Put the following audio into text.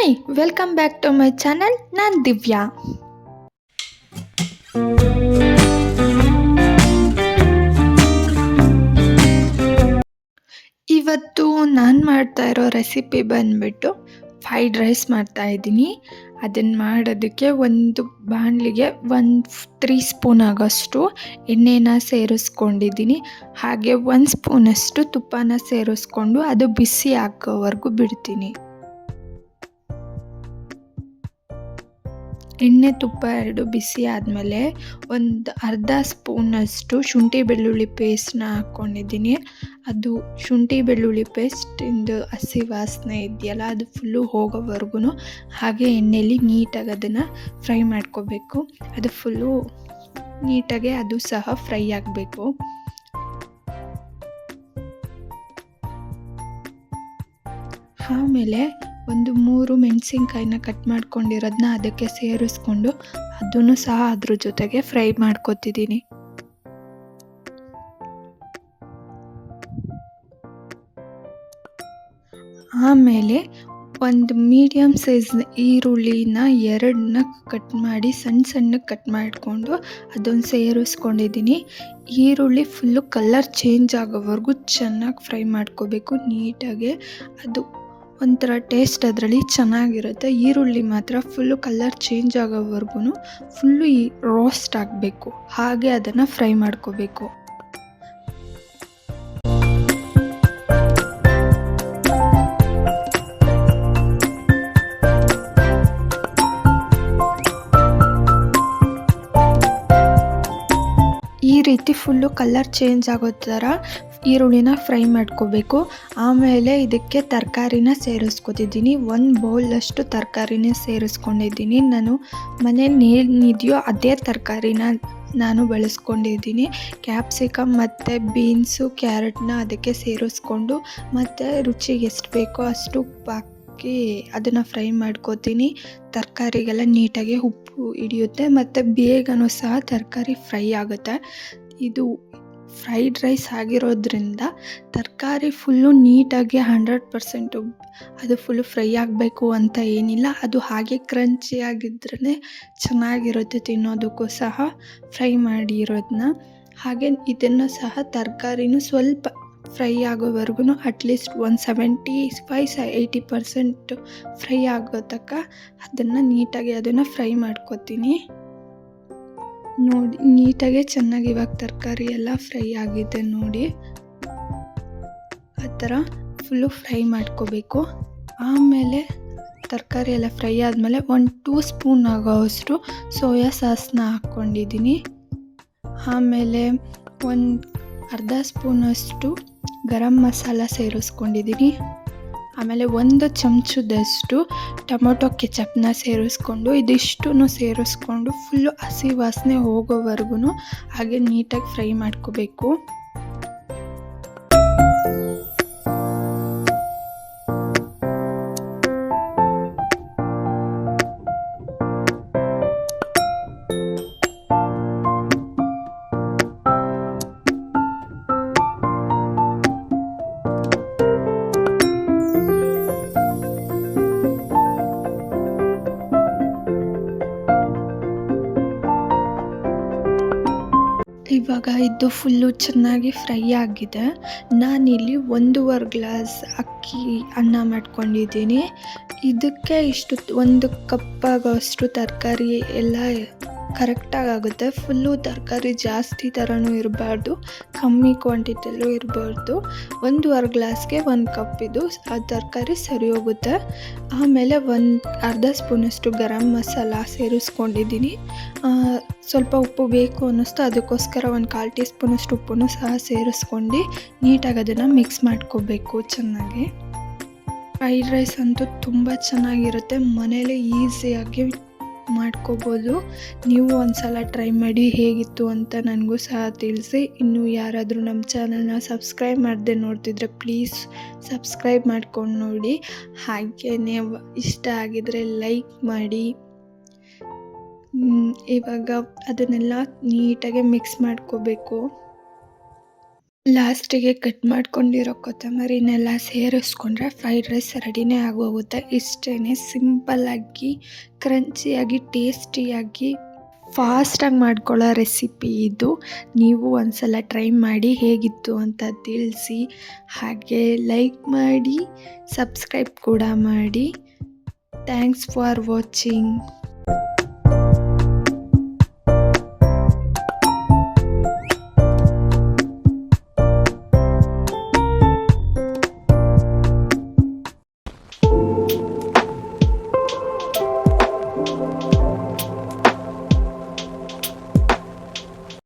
Hi, welcome back to my channel. ನಾನು ದಿವ್ಯಾ. ಇವತ್ತು ನಾನು ಮಾಡ್ತಾ ಇರೋ ರೆಸಿಪಿ ಬಂದ್ಬಿಟ್ಟು ಫ್ರೈಡ್ ರೈಸ್ ಮಾಡ್ತಾ ಇದ್ದೀನಿ. ಅದನ್ನು ಮಾಡೋದಕ್ಕೆ ಒಂದು ಬಾಣಲಿಗೆ 3 ಸ್ಪೂನ್ ಆಗೋಷ್ಟು ಎಣ್ಣೆನ ಸೇರಿಸ್ಕೊಂಡಿದ್ದೀನಿ. ಹಾಗೆ 1 ಸ್ಪೂನಷ್ಟು ತುಪ್ಪನ ಸೇರಿಸ್ಕೊಂಡು ಅದು ಬಿಸಿ ಆಗೋವರೆಗೂ ಬಿಡ್ತೀನಿ. ಎಣ್ಣೆ ತುಪ್ಪ 2 ಬಿಸಿ ಆದಮೇಲೆ ಒಂದು ಅರ್ಧ ಸ್ಪೂನಷ್ಟು ಶುಂಠಿ ಬೆಳ್ಳುಳ್ಳಿ ಪೇಸ್ಟ್ನ ಹಾಕ್ಕೊಂಡಿದ್ದೀನಿ. ಅದು ಶುಂಠಿ ಬೆಳ್ಳುಳ್ಳಿ ಪೇಸ್ಟಿಂದು ಹಸಿ ವಾಸನೆ ಇದೆಯಲ್ಲ, ಅದು ಫುಲ್ಲು ಹೋಗೋವರೆಗೂ ಹಾಗೆ ಎಣ್ಣೆಯಲ್ಲಿ ನೀಟಾಗಿ ಅದನ್ನು ಫ್ರೈ ಮಾಡ್ಕೋಬೇಕು. ಅದು ಫುಲ್ಲು ನೀಟಾಗೆ ಅದು ಸಹ ಫ್ರೈ ಆಗಬೇಕು. ಆಮೇಲೆ ಒಂದು 3 ಮೆಣಸಿನ್ಕಾಯಿನ ಕಟ್ ಮಾಡ್ಕೊಂಡಿರೋದನ್ನ ಅದಕ್ಕೆ ಸೇರಿಸ್ಕೊಂಡು ಅದನ್ನು ಸಹ ಅದ್ರ ಜೊತೆಗೆ ಫ್ರೈ ಮಾಡ್ಕೊತಿದ್ದೀನಿ. ಆಮೇಲೆ ಒಂದು ಮೀಡಿಯಮ್ ಸೈಜ್ನ ಈರುಳ್ಳಿನ 2ನ ಕಟ್ ಮಾಡಿ ಸಣ್ಣಗೆ ಕಟ್ ಮಾಡಿಕೊಂಡು ಅದನ್ನು ಸೇರಿಸ್ಕೊಂಡಿದ್ದೀನಿ. ಈರುಳ್ಳಿ ಫುಲ್ಲು ಕಲರ್ ಚೇಂಜ್ ಆಗೋವರೆಗೂ ಚೆನ್ನಾಗಿ ಫ್ರೈ ಮಾಡ್ಕೋಬೇಕು ನೀಟಾಗೆ. ಅದು ಒಂಥರ ಟೇಸ್ಟ್ ಅದರಲ್ಲಿ ಚೆನ್ನಾಗಿರುತ್ತೆ. ಈರುಳ್ಳಿ ಮಾತ್ರ ಫುಲ್ಲು ಕಲರ್ ಚೇಂಜ್ ಆಗೋವರೆಗೂ ಫುಲ್ಲು ರೋಸ್ಟ್ ಆಗಬೇಕು, ಹಾಗೆ ಅದನ್ನು ಫ್ರೈ ಮಾಡ್ಕೋಬೇಕು. ಈ ರೀತಿ ಫುಲ್ಲು ಕಲರ್ ಚೇಂಜ್ ಆಗೋ ಥರ ಈರುಳ್ಳಿನ ಫ್ರೈ ಮಾಡ್ಕೋಬೇಕು. ಆಮೇಲೆ ಇದಕ್ಕೆ ತರಕಾರಿನ ಸೇರಿಸ್ಕೊತಿದ್ದೀನಿ. 1 ಬೌಲಷ್ಟು ತರಕಾರಿನೇ ಸೇರಿಸ್ಕೊಂಡಿದ್ದೀನಿ. ನಾನು ಮನೇಲಿ ಏನಿದೆಯೋ ಅದೇ ತರಕಾರಿನ ನಾನು ಬಳಸ್ಕೊಂಡಿದ್ದೀನಿ. ಕ್ಯಾಪ್ಸಿಕಮ್ ಮತ್ತು ಬೀನ್ಸು, ಕ್ಯಾರೆಟ್ನ ಅದಕ್ಕೆ ಸೇರಿಸ್ಕೊಂಡು ಮತ್ತು ರುಚಿಗೆ ಎಷ್ಟು ಬೇಕೋ ಅಷ್ಟು ಉಪ್ಪು ಹಾಕಿ ಅದನ್ನು ಫ್ರೈ ಮಾಡ್ಕೋತೀನಿ. ತರಕಾರಿಗೆಲ್ಲ ನೀಟಾಗಿ ಉಪ್ಪು ಹಿಡಿಯುತ್ತೆ ಮತ್ತು ಬೇಗನೂ ಸಹ ತರಕಾರಿ ಫ್ರೈ ಆಗುತ್ತೆ. ಇದು ಫ್ರೈಡ್ ರೈಸ್ ಆಗಿರೋದ್ರಿಂದ ತರಕಾರಿ ಫುಲ್ಲು ನೀಟಾಗಿ 100% ಅದು ಫುಲ್ಲು ಫ್ರೈ ಆಗಬೇಕು ಅಂತ ಏನಿಲ್ಲ. ಅದು ಹಾಗೆ ಕ್ರಂಚಿಯಾಗಿದ್ರೇ ಚೆನ್ನಾಗಿರುತ್ತೆ ತಿನ್ನೋದಕ್ಕೂ ಸಹ ಫ್ರೈ ಮಾಡಿರೋದನ್ನ. ಹಾಗೆ ಇದನ್ನು ಸಹ ತರಕಾರಿನೂ ಸ್ವಲ್ಪ ಫ್ರೈ ಆಗೋವರೆಗೂ ಅಟ್ಲೀಸ್ಟ್ 75-80% ಫ್ರೈ ಆಗೋ ತನಕ ಅದನ್ನು ನೀಟಾಗಿ ಅದನ್ನು ಫ್ರೈ ಮಾಡ್ಕೊತೀನಿ. ನೋಡಿ, ನೀಟಾಗೆ ಚೆನ್ನಾಗಿ ಇವಾಗ ತರಕಾರಿ ಎಲ್ಲ ಫ್ರೈ ಆಗಿದೆ ನೋಡಿ. ಆ ಥರ ಫುಲ್ಲು ಫ್ರೈ ಮಾಡ್ಕೋಬೇಕು. ಆಮೇಲೆ ತರಕಾರಿ ಎಲ್ಲ ಫ್ರೈ ಆದಮೇಲೆ 2 ಸ್ಪೂನ್ ಆಗೋವಷ್ಟು ಸೋಯಾ ಸಾಸ್ನ ಹಾಕ್ಕೊಂಡಿದ್ದೀನಿ. ಆಮೇಲೆ ಅರ್ಧ ಸ್ಪೂನಷ್ಟು ಗರಂ ಮಸಾಲ ಸೇರಿಸ್ಕೊಂಡಿದ್ದೀನಿ. ಆಮೇಲೆ 1 ಚಮಚದಷ್ಟು ಟೊಮೊಟೊ ಕೆಚಪ್ನ ಸೇರಿಸ್ಕೊಂಡು ಇದಿಷ್ಟನ್ನು ಸೇರಿಸ್ಕೊಂಡು ಫುಲ್ಲು ಹಸಿ ವಾಸನೆ ಹೋಗೋವರೆಗೂ ಹಾಗೆ ನೀಟಾಗಿ ಫ್ರೈ ಮಾಡ್ಕೋಬೇಕು. ಇವಾಗ ಇದು ಫುಲ್ಲು ಚೆನ್ನಾಗಿ ಫ್ರೈ ಆಗಿದೆ. ನಾನಿಲ್ಲಿ 1.5 ಗ್ಲಾಸ್ ಅಕ್ಕಿ ಅನ್ನ ಮಾಡ್ಕೊಂಡಿದ್ದೀನಿ. ಇದಕ್ಕೆ ಇಷ್ಟು 1 ಕಪ್ ಆಗೋಷ್ಟು ತರಕಾರಿ ಎಲ್ಲ ಕರೆಕ್ಟಾಗಿ ಆಗುತ್ತೆ. ಫುಲ್ಲು ತರಕಾರಿ ಜಾಸ್ತಿ ಥರನೂ ಇರಬಾರ್ದು, ಕಮ್ಮಿ ಕ್ವಾಂಟಿಟಿಯಲ್ಲೂ ಇರಬಾರ್ದು. 1.5 ಗ್ಲಾಸ್ಗೆ 1 ಕಪ್ ಇದು ತರಕಾರಿ ಸರಿ ಹೋಗುತ್ತೆ. ಆಮೇಲೆ ಅರ್ಧ ಸ್ಪೂನಷ್ಟು ಗರಂ ಮಸಾಲ ಸೇರಿಸ್ಕೊಂಡಿದ್ದೀನಿ. ಸ್ವಲ್ಪ ಉಪ್ಪು ಬೇಕು ಅನ್ನಿಸ್ತು, ಅದಕ್ಕೋಸ್ಕರ 1/4 ಟೀ ಸ್ಪೂನಷ್ಟು ಉಪ್ಪನ್ನು ಸಹ ಸೇರಿಸ್ಕೊಂಡು ನೀಟಾಗಿ ಅದನ್ನು ಮಿಕ್ಸ್ ಮಾಡ್ಕೋಬೇಕು ಚೆನ್ನಾಗಿ. ಫ್ರೈಡ್ ರೈಸ್ ಅಂತೂ ತುಂಬ ಚೆನ್ನಾಗಿರುತ್ತೆ, ಮನೇಲಿ ಈಸಿಯಾಗಿ ಮಾಡ್ಕೋಬೋದು. ನೀವು ಒಂದ್ಸಲ ಟ್ರೈ ಮಾಡಿ ಹೇಗಿತ್ತು ಅಂತ ನನಗೂ ಸಹ ತಿಳಿಸಿ. ಇನ್ನು ಯಾರಾದರೂ ನಮ್ಮ ಚಾನಲ್ನ ಸಬ್ಸ್ಕ್ರೈಬ್ ಮಾಡದೆ ನೋಡ್ತಿದ್ರೆ ಪ್ಲೀಸ್ ಸಬ್ಸ್ಕ್ರೈಬ್ ಮಾಡ್ಕೊಂಡು ನೋಡಿ. ಹಾಗೆಯೇ ಇಷ್ಟ ಆಗಿದರೆ ಲೈಕ್ ಮಾಡಿ. ಇವಾಗ ಅದನ್ನೆಲ್ಲ ನೀಟಾಗಿ ಮಿಕ್ಸ್ ಮಾಡ್ಕೋಬೇಕು. ಲಾಸ್ಟಿಗೆ ಕಟ್ ಮಾಡ್ಕೊಂಡಿರೋ ಕೊತ್ತಂಬರಿನೆಲ್ಲ ಸೇರಿಸ್ಕೊಂಡ್ರೆ ಫ್ರೈಡ್ ರೈಸ್ ರೆಡಿನೇ ಆಗೋಗುತ್ತೆ. ಇಷ್ಟೇ ಸಿಂಪಲ್ಲಾಗಿ, ಕ್ರಂಚಿಯಾಗಿ, ಟೇಸ್ಟಿಯಾಗಿ, ಫಾಸ್ಟಾಗಿ ಮಾಡ್ಕೊಳ್ಳೋ ರೆಸಿಪಿ ಇದು. ನೀವು ಒಂದ್ಸಲ ಟ್ರೈ ಮಾಡಿ ಹೇಗಿತ್ತು ಅಂತ ತಿಳಿಸಿ. ಹಾಗೆ ಲೈಕ್ ಮಾಡಿ, ಸಬ್ಸ್ಕ್ರೈಬ್ ಕೂಡ ಮಾಡಿ. Thanks for watching.